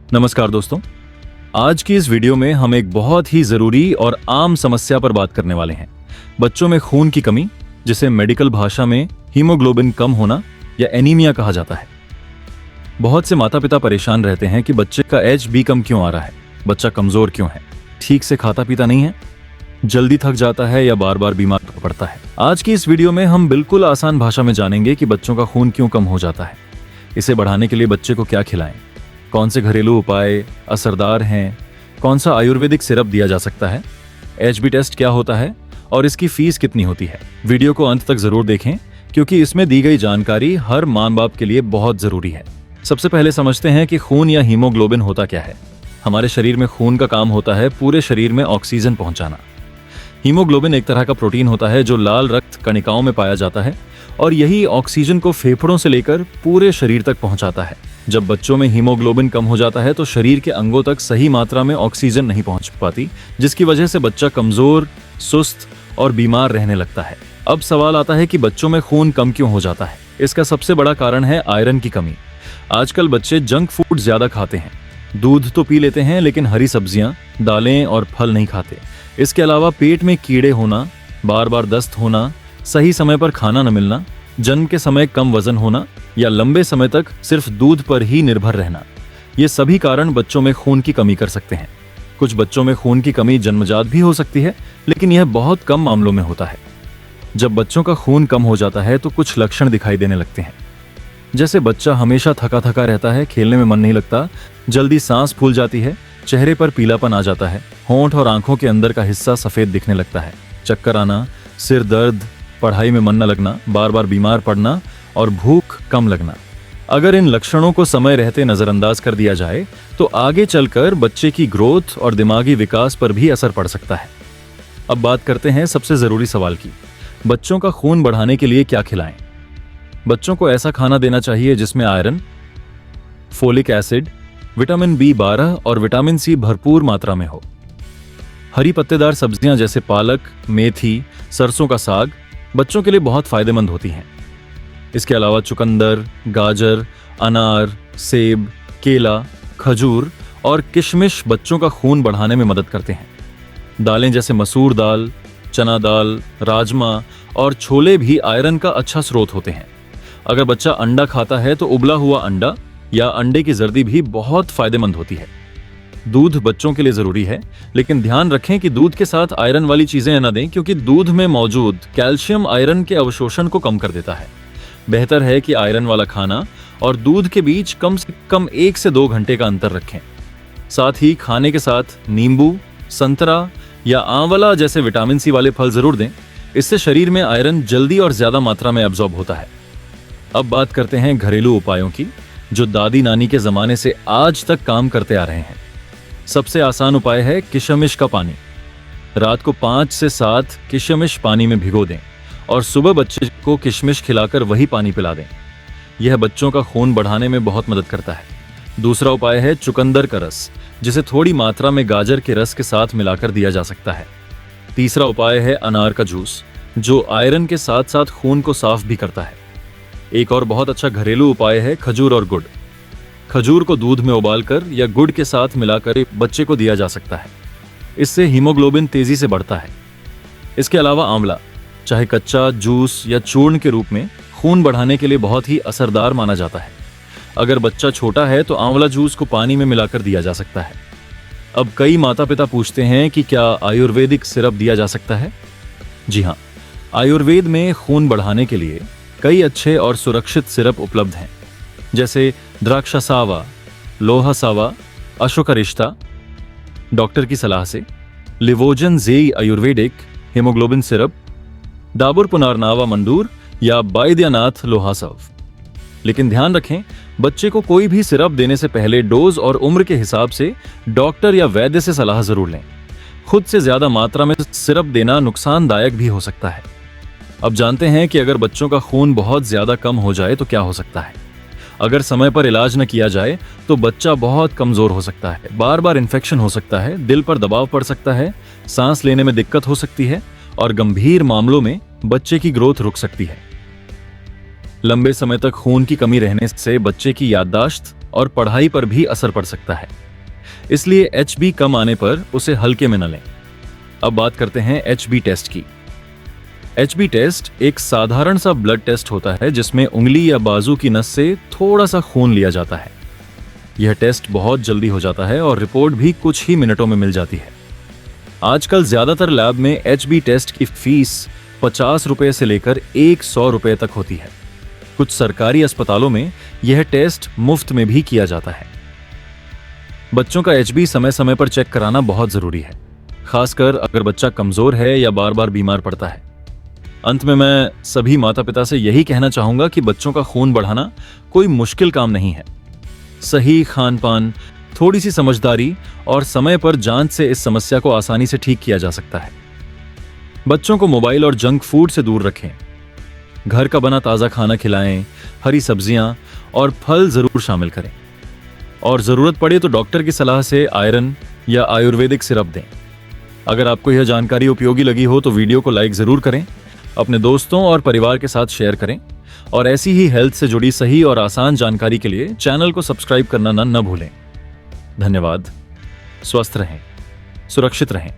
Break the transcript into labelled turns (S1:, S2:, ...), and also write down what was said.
S1: नमस्कार दोस्तों, आज की इस वीडियो में हम एक बहुत ही ज़रूरी और आम समस्या पर बात करने वाले हैं। बच्चों में खून की कमी, जिसे मेडिकल भाषा में हीमोग्लोबिन कम होना या एनीमिया कहा जाता है। बहुत से माता पिता परेशान रहते हैं कि बच्चे का HB कम क्यों आ रहा है, बच्चा कमज़ोर क्यों है, ठीक से खाता पीता नहीं है, जल्दी थक जाता है या बार बार बीमार पड़ता है। आज की इस वीडियो में हम बिल्कुल आसान भाषा में जानेंगे कि बच्चों का खून क्यों कम हो जाता है, इसे बढ़ाने के लिए बच्चे को क्या खिलाएं, कौन से घरेलू उपाय असरदार हैं, कौन सा आयुर्वेदिक सिरप दिया जा सकता है, HB टेस्ट क्या होता है और इसकी फीस कितनी होती है। वीडियो को अंत तक जरूर देखें क्योंकि इसमें दी गई जानकारी हर माँ बाप के लिए बहुत जरूरी है। सबसे पहले समझते हैं कि खून या हीमोग्लोबिन होता क्या है। हमारे शरीर में खून का काम होता है पूरे शरीर में ऑक्सीजन पहुंचाना। हीमोग्लोबिन एक तरह का प्रोटीन होता है जो लाल रक्त कणिकाओं में पाया जाता है और यही ऑक्सीजन को फेफड़ों से लेकर पूरे शरीर तक पहुंचाता है। जब बच्चों में हीमोग्लोबिन कम हो जाता है तो शरीर के अंगों तक सही मात्रा में ऑक्सीजन नहीं पहुंच पाती, जिसकी वजह से बच्चा कमजोर, सुस्त और बीमार रहने लगता है। अब सवाल आता है कि बच्चों में खून कम क्यों हो जाता है। इसका सबसे बड़ा कारण है आयरन की कमी। आजकल बच्चे जंक फूड ज्यादा खाते हैं, दूध तो पी लेते हैं लेकिन हरी सब्जियां, दालें और फल नहीं खाते। इसके अलावा पेट में कीड़े होना, बार बार दस्त होना, सही समय पर खाना न मिलना, जन्म के समय कम वजन होना या लंबे समय तक सिर्फ दूध पर ही निर्भर रहना, ये सभी कारण बच्चों में खून की कमी कर सकते हैं। कुछ बच्चों में खून की कमी जन्मजात भी हो सकती है, लेकिन यह बहुत कम मामलों में होता है। जब बच्चों का खून कम हो जाता है तो कुछ लक्षण दिखाई देने लगते हैं, जैसे बच्चा हमेशा थका थका रहता है, खेलने में मन नहीं लगता, जल्दी सांस फूल जाती है, चेहरे पर पीलापन आ जाता है, होंठ और आंखों के अंदर का हिस्सा सफेद दिखने लगता है, चक्कर आना, सिर दर्द, पढ़ाई में मन न लगना, बार बार बीमार पड़ना और भूख कम लगना। अगर इन लक्षणों को समय रहते नजरअंदाज कर दिया जाए तो आगे चलकर बच्चे की ग्रोथ और दिमागी विकास पर भी असर पड़ सकता है। अब बात करते हैं सबसे जरूरी सवाल की, बच्चों का खून बढ़ाने के लिए क्या खिलाएं। बच्चों को ऐसा खाना देना चाहिए जिसमें iron, folic acid, vitamin B12 और विटामिन C भरपूर मात्रा में हो। हरी पत्तेदार सब्जियां जैसे पालक, मेथी, सरसों का साग बच्चों के लिए बहुत फायदेमंद होती हैं। इसके अलावा चुकंदर, गाजर, अनार, सेब, केला, खजूर और किशमिश बच्चों का खून बढ़ाने में मदद करते हैं। दालें जैसे मसूर दाल, चना दाल, राजमा और छोले भी आयरन का अच्छा स्रोत होते हैं। अगर बच्चा अंडा खाता है तो उबला हुआ अंडा या अंडे की जर्दी भी बहुत फायदेमंद होती है। दूध बच्चों के लिए जरूरी है, लेकिन ध्यान रखें कि दूध के साथ आयरन वाली चीजें न दें क्योंकि दूध में मौजूद कैल्शियम आयरन के अवशोषण को कम कर देता है। बेहतर है कि आयरन वाला खाना और दूध के बीच कम से कम 1 से 2 घंटे का अंतर रखें। साथ ही खाने के साथ नींबू, संतरा या आंवला जैसे विटामिन C वाले फल जरूर दें, इससे शरीर में आयरन जल्दी और ज्यादा मात्रा में एब्जॉर्ब होता है। अब बात करते हैं घरेलू उपायों की, जो दादी नानी के जमाने से आज तक काम करते आ रहे हैं। सबसे आसान उपाय है किशमिश का पानी। रात को 5 से 7 किशमिश पानी में भिगो दें और सुबह बच्चे को किशमिश खिलाकर वही पानी पिला दें। यह बच्चों का खून बढ़ाने में बहुत मदद करता है। दूसरा उपाय है चुकंदर का रस, जिसे थोड़ी मात्रा में गाजर के रस के साथ मिलाकर दिया जा सकता है। तीसरा उपाय है अनार का जूस, जो आयरन के साथ साथ खून को साफ भी करता है। एक और बहुत अच्छा घरेलू उपाय है खजूर और गुड़। खजूर को दूध में उबालकर या गुड़ के साथ मिलाकर बच्चे को दिया जा सकता है। इससे हीमोग्लोबिन तेजी से बढ़ता है। इसके अलावा आंवला, चाहे कच्चा, जूस या चूर्ण के रूप में, खून बढ़ाने के लिए बहुत ही असरदार माना जाता है। अगर बच्चा छोटा है तो आंवला जूस को पानी में मिलाकर दिया जा सकता है। अब कई माता पिता पूछते हैं कि क्या आयुर्वेदिक सिरप दिया जा सकता है। जी हाँ, आयुर्वेद में खून बढ़ाने के लिए कई अच्छे और सुरक्षित सिरप उपलब्ध हैं, जैसे द्राक्षासावा, लोहासावा, अशोकारिष्टा, डॉक्टर की सलाह से, लिवोजन जेई आयुर्वेदिक हीमोग्लोबिन सिरप, डाबर पुनर्नावा मंदूर या बैद्यनाथ लोहासव। लेकिन ध्यान रखें, बच्चे को कोई भी सिरप देने से पहले डोज और उम्र के हिसाब से डॉक्टर या वैद्य से सलाह जरूर लें। खुद से ज्यादा मात्रा में सिरप देना नुकसानदायक भी हो सकता है। अब जानते हैं कि अगर बच्चों का खून बहुत ज्यादा कम हो जाए तो क्या हो सकता है। अगर समय पर इलाज न किया जाए तो बच्चा बहुत कमजोर हो सकता है, बार बार इन्फेक्शन हो सकता है, दिल पर दबाव पड़ सकता है, सांस लेने में दिक्कत हो सकती है और गंभीर मामलों में बच्चे की ग्रोथ रुक सकती है। लंबे समय तक खून की कमी रहने से बच्चे की याददाश्त और पढ़ाई पर भी असर पड़ सकता है। इसलिए HB कम आने पर उसे हल्के में न लें। अब बात करते हैं HB टेस्ट की। HB टेस्ट एक साधारण सा ब्लड टेस्ट होता है जिसमें उंगली या बाजू की नस से थोड़ा सा खून लिया जाता है। यह टेस्ट बहुत जल्दी हो जाता है और रिपोर्ट भी कुछ ही मिनटों में मिल जाती है। आजकल ज्यादातर लैब में HB टेस्ट की फीस 50 रुपए से लेकर 100 रुपए तक होती है। कुछ सरकारी अस्पतालों में यह टेस्ट मुफ्त में भी किया जाता है। बच्चों का HB समय समय पर चेक कराना बहुत जरूरी है, खासकर अगर बच्चा कमजोर है या बार बार बीमार पड़ता है। अंत में मैं सभी माता पिता से यही कहना चाहूंगा कि बच्चों का खून बढ़ाना कोई मुश्किल काम नहीं है। सही खान पान, थोड़ी सी समझदारी और समय पर जांच से इस समस्या को आसानी से ठीक किया जा सकता है। बच्चों को मोबाइल और जंक फूड से दूर रखें। घर का बना ताज़ा खाना खिलाएं, हरी सब्जियां और फल जरूर शामिल करें और जरूरत पड़े तो डॉक्टर की सलाह से आयरन या आयुर्वेदिक सिरप दें। अगर आपको यह जानकारी उपयोगी लगी हो तो वीडियो को लाइक जरूर करें, अपने दोस्तों और परिवार के साथ शेयर करें और ऐसी ही हेल्थ से जुड़ी सही और आसान जानकारी के लिए चैनल को सब्सक्राइब करना न भूलें। धन्यवाद। स्वस्थ रहें, सुरक्षित रहें।